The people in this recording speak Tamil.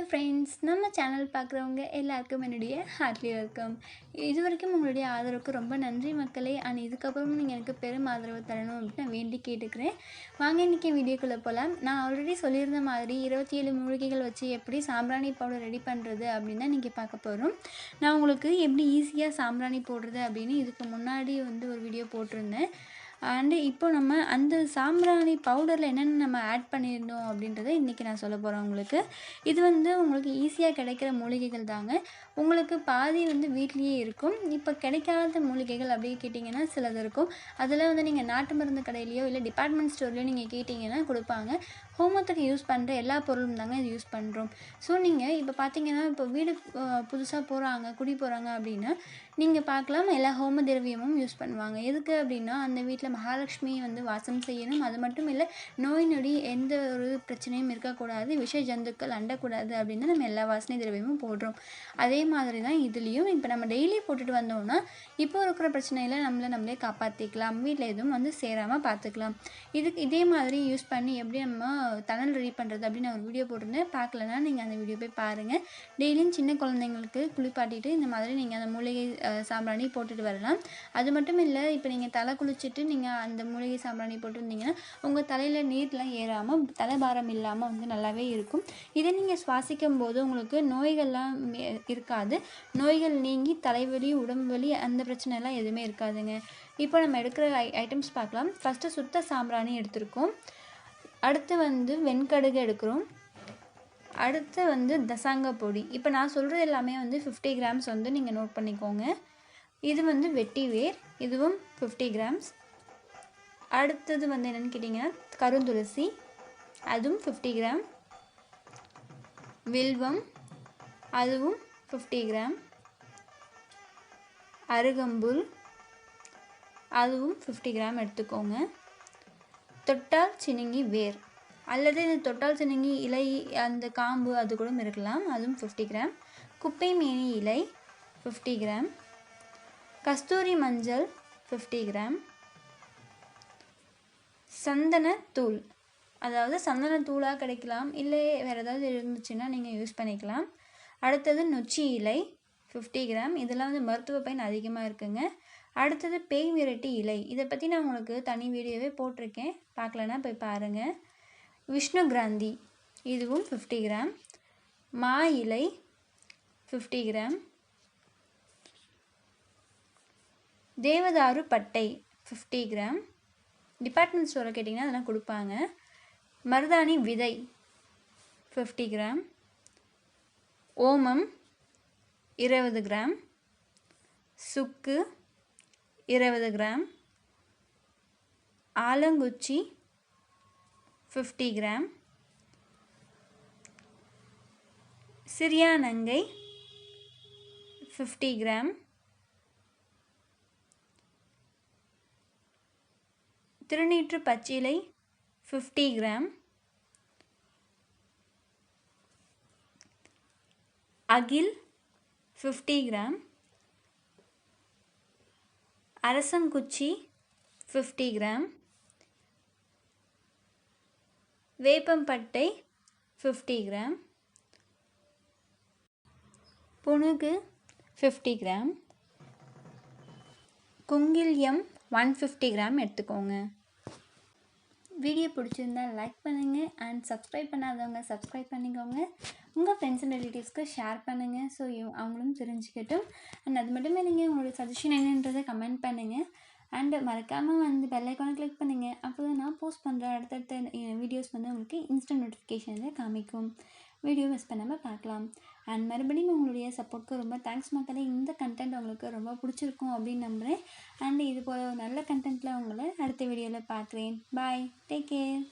ஃப்ரெண்ட்ஸ், நம்ம சேனல் பார்க்குறவங்க எல்லாருக்கும் என்னுடைய ஹார்ட்லி வெல்கம். இதுவரைக்கும் உங்களுடைய ஆதரவுக்கு ரொம்ப நன்றி மக்களே. இதுக்கப்புறமும் நீங்கள் எனக்கு பெரும் ஆதரவு தரணும் அப்படின்னு நான் வேண்டி கேட்டுக்கிறேன். வாங்க இன்றைக்கி வீடியோக்குள்ளே போகலாம். நான் ஆல்ரெடி சொல்லியிருந்த மாதிரி 27 மூலிகைகள் வச்சு எப்படி சாம்பிராணி பவுடர் ரெடி பண்ணுறது அப்படின்னு தான் இன்றைக்கி பார்க்க போகிறோம். நான் உங்களுக்கு எப்படி ஈஸியாக சாம்பிராணி போடுறது அப்படின்னு இதுக்கு முன்னாடி ஒரு வீடியோ போட்டிருந்தேன். இப்போ நம்ம அந்த சாம்பிராணி பவுடரில் என்னென்ன நம்ம ஆட் பண்ணியிருந்தோம் அப்படின்றத இன்றைக்கி நான் சொல்ல போகிறேன் உங்களுக்கு. இது உங்களுக்கு ஈஸியாக கிடைக்கிற மூலிகைகள் தாங்க. உங்களுக்கு பாதி வீட்லேயே இருக்கும். இப்போ கிடைக்காத மூலிகைகள் அப்படி கேட்டிங்கன்னா சிலது இருக்கும். அதில் நீங்கள் நாட்டு மருந்து கடையிலையோ இல்லை டிபார்ட்மெண்ட் ஸ்டோர்லையோ நீங்கள் கேட்டிங்கன்னா கொடுப்பாங்க. ஹோமத்துக்கு யூஸ் பண்ணுற எல்லா பொருளும் தாங்க இது யூஸ் பண்ணுறோம். ஸோ நீங்கள் இப்போ பார்த்தீங்கன்னா இப்போ வீடு புதுசாக போகிறாங்க, குடி போகிறாங்க அப்படின்னா நீங்கள் பார்க்கலாம் எல்லா ஹோம திரவியமும் யூஸ் பண்ணுவாங்க. எதுக்கு அப்படின்னா அந்த வீட்டில் மகாலட்சுமி வாசம் செய்யணும். அது மட்டும் இல்லை, நோய் நொடி எந்த ஒரு பிரச்சனையும் இருக்கக்கூடாது, விஷ ஜந்துக்கள் அண்டக்கூடாது அப்படின்னு நம்ம எல்லா வாசனை திரவியமும் போடுறோம். அதே மாதிரி தான் இதுலேயும் இப்போ நம்ம டெய்லி போட்டுட்டு வந்தோம்னா இப்போ இருக்கிற பிரச்சனையில் நம்மளே காப்பாற்றிக்கலாம். வீட்டில் எதுவும் சேராமல் பார்த்துக்கலாம். இதே மாதிரி யூஸ் பண்ணி எப்படி நம்ம தணல் ரெடி பண்ணுறது அப்படின்னு ஒரு வீடியோ போட்டிருந்தேன். பார்க்கலன்னா நீங்கள் அந்த வீடியோ போய் பாருங்கள். டெய்லியும் சின்ன குழந்தைங்களுக்கு குளிப்பாட்டிட்டு இந்த மாதிரி நீங்கள் அந்த மூலிகை சாம்பிராணி போட்டுட்டு வரலாம். அது மட்டும் இல்லை, இப்போ நீங்கள் தலை குளிச்சுட்டு நீங்கள் அந்த மூலிகை சாம்பிராணி போட்டுருந்தீங்கன்னா உங்கள் தலையில் நீர்லாம் ஏறாமல் தலைபாரம் இல்லாமல் நல்லாவே இருக்கும். இதை நீங்கள் சுவாசிக்கும் போது உங்களுக்கு நோய்கள்லாம் இருக்காது. நோய்கள் நீங்கி தலைவலி, உடம்பு வலி அந்த பிரச்சனைலாம் எதுவுமே இருக்காதுங்க. இப்போ நம்ம எடுக்கிற ஐட்டம்ஸ் பார்க்கலாம். ஃபஸ்ட்டு சுத்த சாம்பிராணி எடுத்திருக்கோம். அடுத்து வெண்கடுகு எடுக்கிறோம். அடுத்து தசாங்க பொடி. இப்போ நான் சொல்கிறது எல்லாமே 50 கிராம்ஸ் நீங்கள் நோட் பண்ணிக்கோங்க. இது வெட்டி வேர், இதுவும் 50 கிராம்ஸ். அடுத்தது என்னென்னு கேட்டிங்கன்னா கருந்துளசி, அதுவும் 50 கிராம். வில்வம், அதுவும் 50 கிராம். அருகம்புல், அதுவும் 50 கிராம் எடுத்துக்கோங்க. தொட்டால் சினுங்கி வேர் அல்லது தொட்டால் சினுங்கி இலை, அந்த காம்பு அது கூட இருக்கலாம், அதுவும் 50 கிராம். குப்பை மேனி இலை 50 கிராம். கஸ்தூரி மஞ்சள் 50 கிராம். சந்தனத்தூள், அதாவது சந்தனத்தூளாக கிடைக்கலாம், இல்லை வேறு ஏதாவது இருந்துச்சுன்னா நீங்கள் யூஸ் பண்ணிக்கலாம். அடுத்தது நொச்சி இலை 50 கிராம். இதெல்லாம் மருத்துவ பயன் அதிகமாக இருக்குங்க. அடுத்தது பேய் மிரட்டி இலை. இதை பற்றி நான் உங்களுக்கு தனி வீடியோவே போட்டிருக்கேன், பார்க்கலன்னா போய் பாருங்கள். விஷ்ணு கிராந்தி, இதுவும் 50 கிராம். மா இலை 50 கிராம். தேவதாரு பட்டை 50 கிராம். டிபார்ட்மெண்ட் ஸ்டோரில் கேட்டிங்கன்னா அதெல்லாம் கொடுப்பாங்க. மருதாணி விதை 50 கிராம். ஓமம் 20 கிராம். சுக்கு 20 கிராம். ஆலங்குச்சி 50 கிராம். சிறியானங்கை 50 கிராம். திருநீற்று பச்சிலை 50 கிராம். அகில் 50 கிராம். அரசங்குச்சி 50 கிராம். வேப்பம்பட்டை 50 கிராம். புனுகு 50 கிராம். குங்கிலியம் 150 கிராம் எடுத்துக்கோங்க. வீடியோ பிடிச்சிருந்தால் லைக் பண்ணுங்கள் அண்ட் சப்ஸ்கிரைப் பண்ணாதவங்க சப்ஸ்கிரைப் பண்ணிக்கோங்க. உங்கள் ஃப்ரெண்ட்ஸ் அண்ட் ரிலேட்டிவ்ஸ்க்கு ஷேர் பண்ணுங்கள், ஸோ அவங்களும் தெரிஞ்சுக்கட்டும். அண்ட் அது மட்டுமே நீங்கள் உங்களுடைய சஜஷன் என்னன்றதை கமெண்ட் பண்ணுங்கள். அண்ட் மறக்காமல் பெல் ஐக்கானை கிளிக் பண்ணுங்கள். அப்போ தான் நான் போஸ்ட் பண்ணுற அடுத்தடுத்த வீடியோஸ் உங்களுக்கு இன்ஸ்டன்ட் நோட்டிஃபிகேஷனில் காமிக்கும். வீடியோ மிஸ் பண்ணாமல் பார்க்கலாம். அண்ட் மறுபடியும் உங்களுடைய சப்போர்ட்க்கு ரொம்ப தேங்க்ஸ் மக்களே. இந்த கண்டென்ட் உங்களுக்கு ரொம்ப பிடிச்சிருக்கும் அப்படின்னு நம்புகிறேன். அண்ட் இது போல் நல்ல கண்டென்ட்டில் உங்களை அடுத்த வீடியோவில் பார்க்குறேன். பாய், டேக் கேர்.